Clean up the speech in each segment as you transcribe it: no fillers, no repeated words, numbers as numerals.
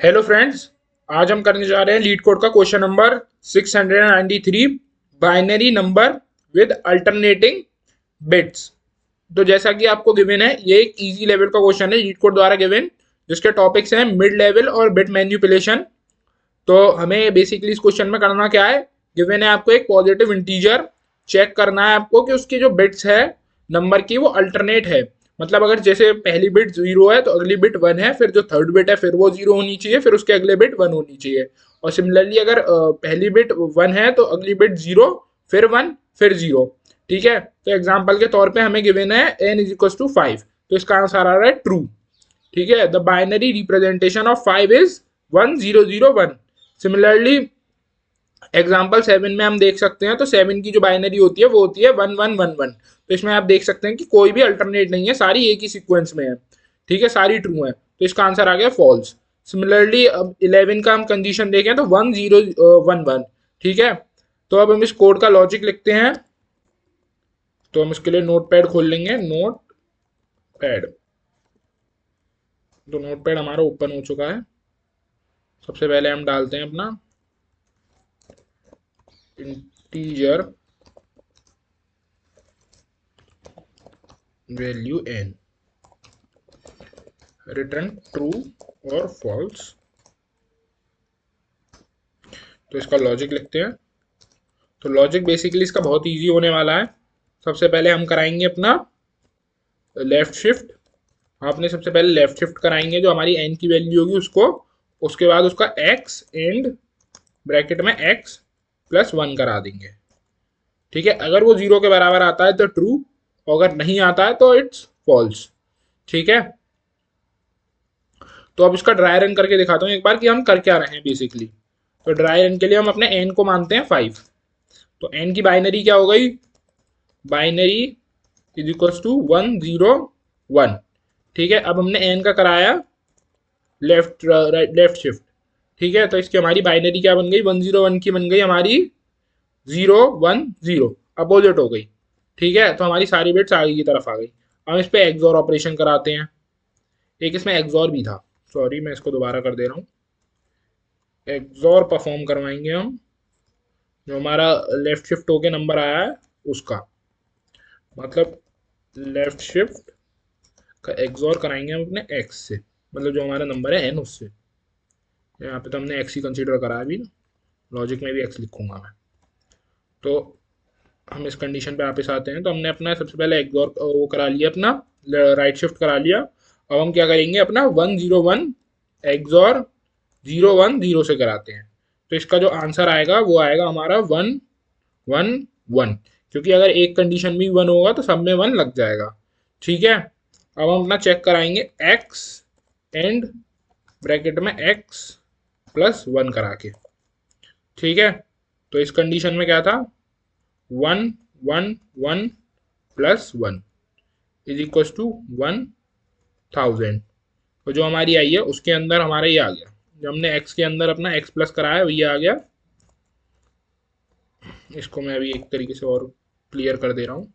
Hello friends. आज हम करने जा रहे हैं लीड कोड का question number 693, binary number with alternating bits. तो जैसा कि आपको गिवन है, ये एक इजी लेवल का क्वेश्चन है लीड कोड द्वारा गिवन, जिसके टॉपिक्स हैं मिड लेवल और बिट मैनिपुलेशन। तो हमें बेसिकली इस क्वेश्चन में करना क्या है, गिवन है आपको एक पॉजिटिव इंटीजर, चेक करना है आपको कि उसकी जो बिट्स है नंबर की वो अल्टरनेट है। मतलब अगर जैसे पहली बिट जीरो है तो अगली बिट वन है, फिर जो थर्ड बिट है फिर वो जीरो होनी चाहिए, फिर उसके अगले बिट वन होनी चाहिए। और सिमिलरली अगर पहली बिट वन है तो अगली बिट जीरो, फिर वन, फिर जीरो। ठीक है, तो एग्जाम्पल के तौर पे हमें गिवन है n इज इक्वल टू 5, तो इसका आंसर आ रहा है ट्रू। ठीक है, the binary representation of 5 is 1001। Similarly example 7 में हम देख सकते हैं, तो 7 की जो बाइनरी होती है वो होती है 1111। तो इसमें आप देख सकते हैं कि कोई भी अल्टरनेट नहीं है, सारी एक ही सीक्वेंस में है। ठीक है, सारी ट्रू है, तो इसका आंसर आ गया फॉल्स। सिमिलरली अब 11 का हम कंडीशन देखें तो 1011। ठीक है, तो अब हम इस कोड का लॉजिक लिखते हैं। तो हम इसके लिए नोट पैड खोल लेंगे, नोट पैड। तो नोट पैड हमारा ओपन हो चुका है। सबसे पहले हम डालते हैं अपना integer value n, return true और फॉल्स। तो इसका लॉजिक लिखते हैं। तो लॉजिक बेसिकली इसका बहुत इजी होने वाला है। सबसे पहले हम कराएंगे अपना लेफ्ट शिफ्ट। आपने सबसे पहले लेफ्ट शिफ्ट कराएंगे जो हमारी n की वैल्यू होगी उसको। उसके बाद उसका x एंड ब्रैकेट में x प्लस वन करा देंगे। ठीक है, अगर वो जीरो के बराबर आता है तो ट्रू, और अगर नहीं आता है तो इट्स फॉल्स। ठीक है, तो अब इसका ड्राई रन करके दिखाता हूँ एक बार कि हम कर क्या रहे हैं बेसिकली। तो ड्राई रन के लिए हम अपने n को मानते हैं 5। तो n की बाइनरी क्या हो गई, बाइनरी इज इक्वल टू 101। ठीक है, अब हमने n का कराया लेफ्ट शिफ्ट। ठीक है, तो इसकी हमारी बाइनरी क्या बन गई, 101 की बन गई हमारी 010, अपोजिट हो गई। ठीक है, तो हमारी सारी बिट्स आगे की तरफ आ गई। अब इस पे एक्सॉर ऑपरेशन कराते हैं। एक इसमें एक्सॉर भी था, सॉरी मैं इसको दोबारा कर दे रहा हूँ। एक्सॉर परफॉर्म करवाएंगे हम, जो हमारा लेफ्ट शिफ्ट होके नंबर आया है उसका, मतलब लेफ्ट शिफ्ट का एक्सॉर कराएंगे हम अपने एक्स से, मतलब जो हमारा नंबर है एन उससे। यहाँ पे तो हमने एक्स ही कंसीडर करा है अभी ना, लॉजिक में भी एक्स लिखूंगा मैं। तो हम इस कंडीशन पे वापस आते हैं। तो हमने अपना सबसे पहले एक्सॉर वो करा लिया, अपना राइट शिफ्ट करा लिया। अब हम क्या करेंगे, अपना 101 एक्सॉर 010 से कराते हैं। तो इसका जो आंसर आएगा वो आएगा हमारा 111, क्योंकि अगर एक कंडीशन में वन होगा तो सब में वन लग जाएगा। ठीक है, अब हम अपना चेक कराएंगे एक्स एंड ब्रैकेट में एक्स प्लस वन करा के। ठीक है, तो इस कंडीशन में क्या था, 111 plus one is equal to 1000। तो जो हमारी आई है उसके अंदर हमारा ये आ गया, जब हमने x के अंदर अपना x प्लस कराया ये आ गया। इसको मैं अभी एक तरीके से और क्लियर कर दे रहा हूँ।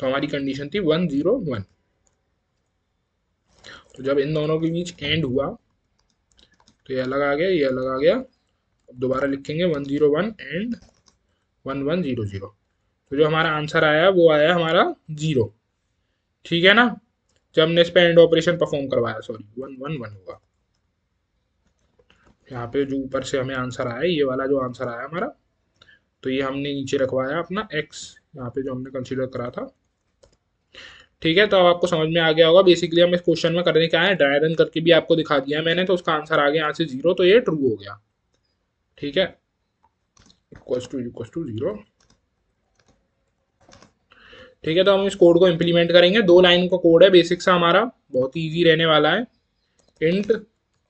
तो हमारी कंडीशन थी 101। तो जब इन दोनों के बीच एंड हुआ तो ये अलग आ गया, ये अलग आ गया। अब दोबारा लिखेंगे 101 एंड 1100। तो जो हमारा आंसर आया वो आया हमारा जीरो। ठीक है ना, जब हमने इस पे एंड ऑपरेशन परफॉर्म करवाया, सॉरी 111 होगा। यहाँ पे जो ऊपर से हमें आंसर आया, ये वाला जो आंसर आया हमारा, तो ये हमने नीचे रखवाया अपना x, यहाँ पे जो हमने कंसीडर करा था। ठीक है, तो अब आपको समझ में आ गया होगा बेसिकली हम इस क्वेश्चन में करने क्या है, ड्राई रन करके भी आपको दिखा दिया मैंने। तो उसका आंसर आ गया यहाँ से जीरो, तो ये ट्रू हो गया। ठीक है, इक्वल टू जीरो। ठीक है, तो हम इस कोड को इम्प्लीमेंट करेंगे। 2 लाइन का कोड है बेसिक सा हमारा, बहुत ही ईजी रहने वाला है। इंट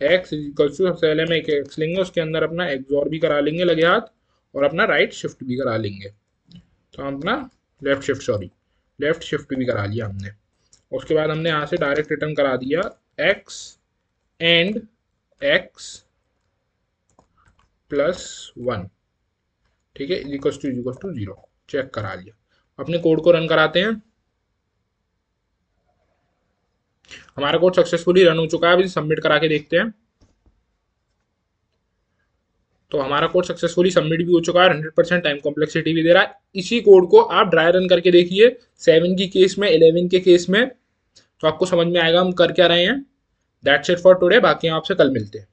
एक्स इक्वल टू, सबसे पहले हम एक एक्स लेंगे, उसके अंदर अपना एक्सॉर भी करा लेंगे लगे हाथ, और अपना राइट शिफ्ट भी करा लेंगे। तो हम अपना लेफ्ट शिफ्ट भी करा लिया हमने। उसके बाद हमने यहाँ से डायरेक्ट रिटर्न करा दिया x and x plus one. ठीक है, इक्वल टू जीरो, चेक करा लिया। अपने कोड को रन कराते हैं। हमारा कोड सक्सेसफुली रन हो चुका है, अभी सबमिट करा के देखते हैं। तो हमारा कोड सक्सेसफुली सबमिट भी हो चुका है, 100% टाइम कॉम्प्लेक्सिटी भी दे रहा है। इसी कोड को आप ड्राई रन करके देखिए 7 की केस में, 11 के केस में, तो आपको समझ में आएगा हम कर क्या रहे हैं। दैट्स इट फॉर टुडे, बाकी हम आपसे कल मिलते हैं।